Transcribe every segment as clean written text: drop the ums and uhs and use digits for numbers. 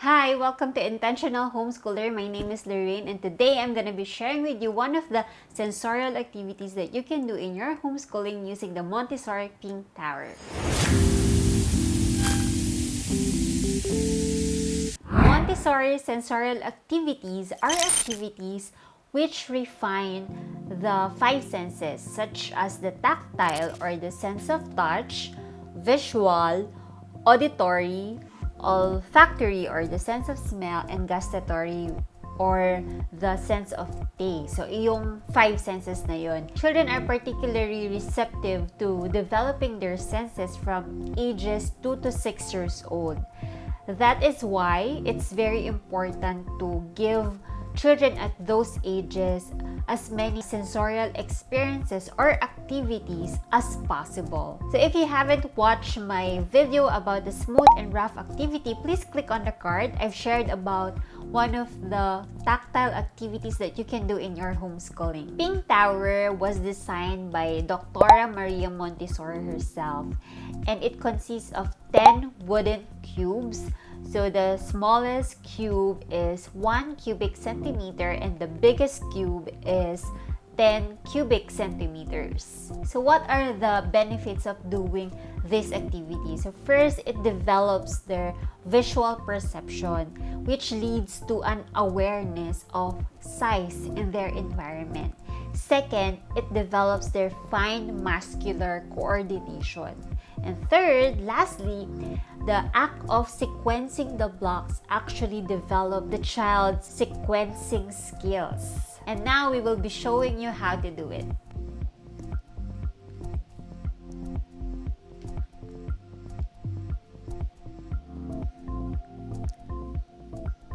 Hi, welcome to Intentional Homeschooler. My name is Lorraine, and today I'm going to be sharing with you one of the sensorial activities that you can do in your homeschooling using the Montessori PINK TOWER. Montessori sensorial activities are activities which refine the five senses, such as the tactile or the sense of touch, visual, auditory, olfactory or the sense of smell, and gustatory or the sense of taste. So, yung five senses na yun. Children are particularly receptive to developing their senses from ages 2 to 6 years old. That is why it's very important to give children at those ages as many sensorial experiences or activities as possible. So if you haven't watched my video about the smooth and rough activity, please click on the card. I've shared about one of the tactile activities that you can do in your homeschooling. Pink Tower was designed by Dr. Maria Montessori herself, and it consists of 10 wooden cubes. So the smallest cube is 1 cubic centimeter and the biggest cube is 10 cubic centimeters. So what are the benefits of doing this activity? So first, it develops their visual perception, which leads to an awareness of size in their environment. Second, it develops their fine muscular coordination. And third, lastly, the act of sequencing the blocks actually develop the child's sequencing skills. And now we will be showing you how to do it.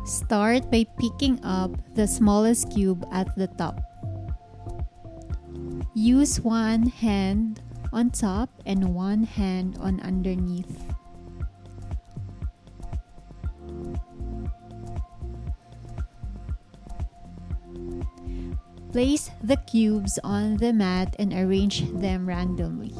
Start by picking up the smallest cube at the top. Use one hand on top and one hand on underneath. Place the cubes on the mat and arrange them randomly.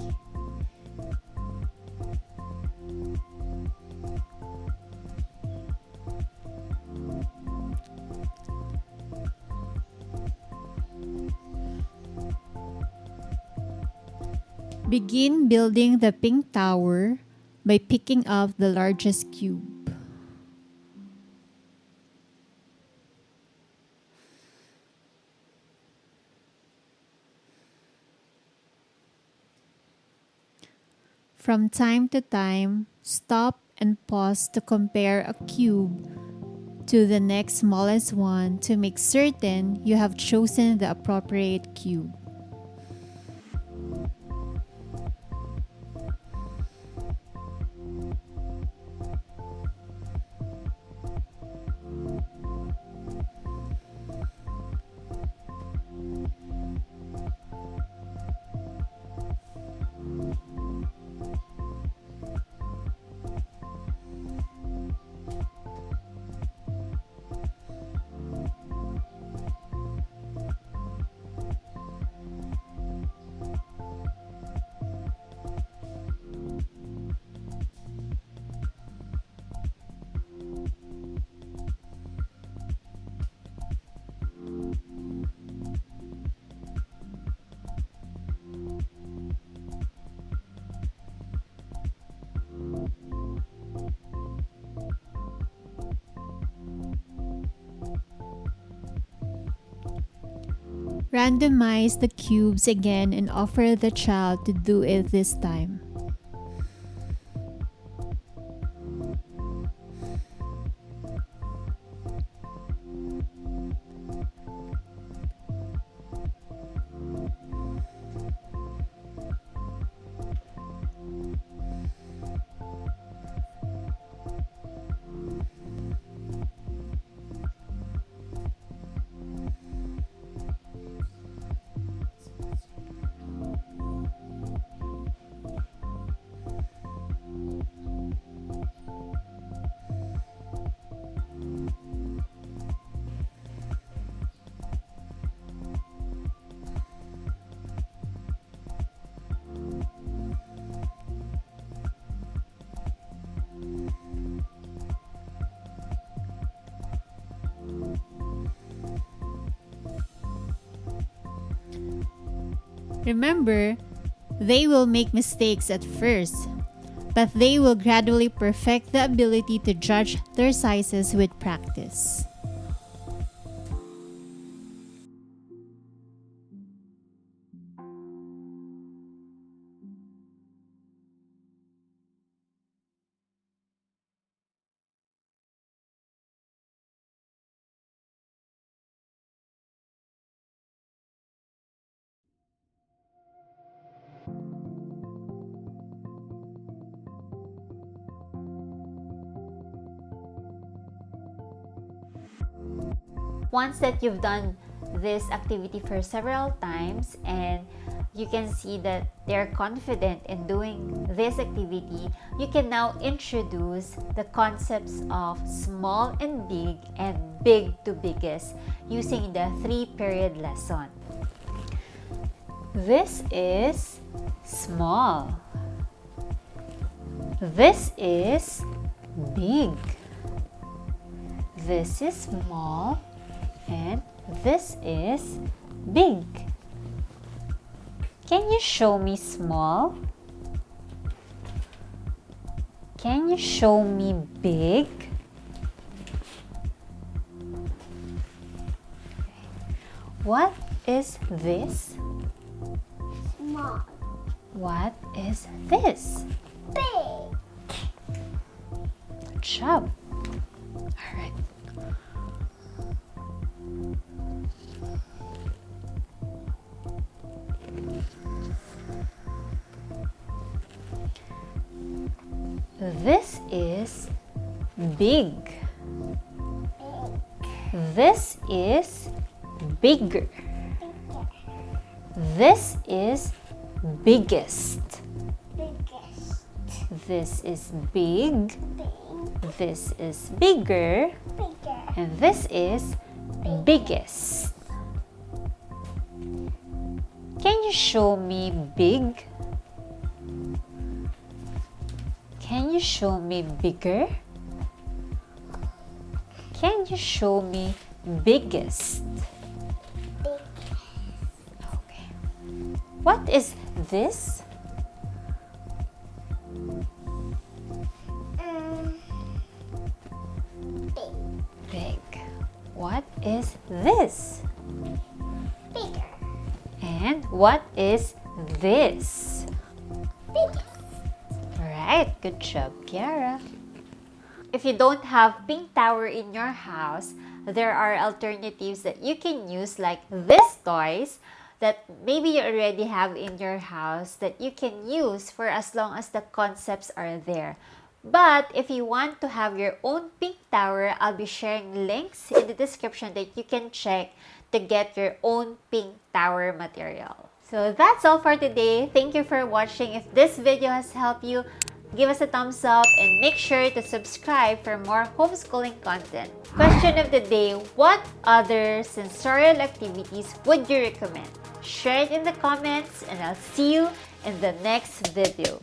Begin building the pink tower by picking up the largest cube. From time to time, stop and pause to compare a cube to the next smallest one to make certain you have chosen the appropriate cube. Randomize the cubes again and offer the child to do it this time. Remember, they will make mistakes at first, but they will gradually perfect the ability to judge their sizes with practice. Once that you've done this activity for several times and you can see that they're confident in doing this activity, you can now introduce the concepts of small and big to biggest using the 3-period lesson. This is small. This is big. This is small. And this is big. Can you show me small? Can you show me big? What is this? Small. What is this? Big. Good job. All right. This is big. This is bigger. This is biggest. Biggest. This is big. Big. This is bigger. Bigger. And this is biggest. Can you show me big? Can you show me bigger? Can you show me biggest? Okay. What is this? Big. Big. What is this? Bigger. And what is this? Biggest. Alright, good job, Kiara. If you don't have pink tower in your house, there are alternatives that you can use like these toys that maybe you already have in your house that you can use for as long as the concepts are there. But if you want to have your own pink tower, I'll be sharing links in the description that you can check to get your own pink tower material. So that's all for today. Thank you for watching. If this video has helped you, give us a thumbs up and make sure to subscribe for more homeschooling content. Question of the day: what other sensorial activities would you recommend? Share it in the comments and I'll see you in the next video.